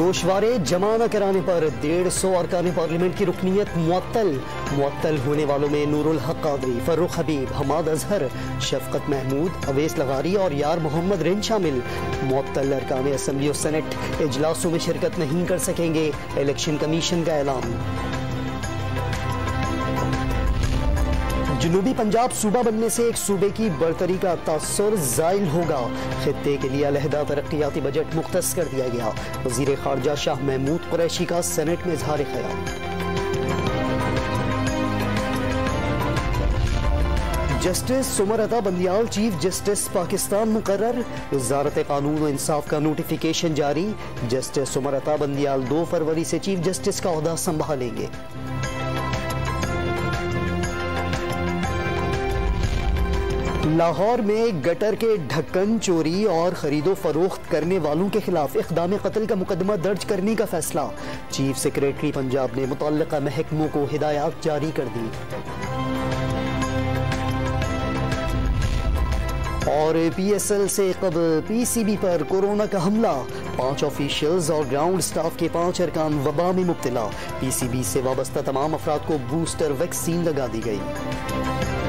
गोशवारे जमा न कराने पर 150 अरकान पार्लियामेंट की रुकनीत मुअत्तल होने वालों में नूरुल हक कादरी, फर्रुख हबीब, हमाद अजहर, शफकत महमूद, अवेस लगारी और यार मोहम्मद रिन शामिल। मुअत्तल अरकान असम्बली और सेनेट इजलासों में शिरकत नहीं कर सकेंगे, इलेक्शन कमीशन का ऐलान। जनूबी पंजाब सूबा बनने से एक सूबे की बढ़तरी का तासुर ज़ाइल होगा। खित्ते के लिए अलहदा तरक्याती बजट मुख्तस कर दिया गया। वज़ीर ख़ारजा शाह महमूद कुरैशी का सेनेट में इज़हार ख़याल। जस्टिस सुमर अता बंदियाल चीफ जस्टिस पाकिस्तान मुकर्रर। वज़ारत कानून व इंसाफ का नोटिफिकेशन जारी। जस्टिस सुमर अता बंदियाल 2 फरवरी से चीफ जस्टिस का ओहदा संभालेंगे। लाहौर में गटर के ढक्कन चोरी और खरीदो फरोख्त करने वालों के खिलाफ इक़दाम कत्ल का मुकदमा दर्ज करने का फैसला। चीफ सेक्रेटरी पंजाब ने मुतल्लिका महकमों को हिदायत जारी कर दी। और PSL से कबल PCB पर कोरोना का हमला। 5 ऑफिशियल्स और ग्राउंड स्टाफ के 5 अरकान वबा में मुब्तला। PCB से वाबस्ता तमाम अफराद को बूस्टर वैक्सीन लगा दी गई।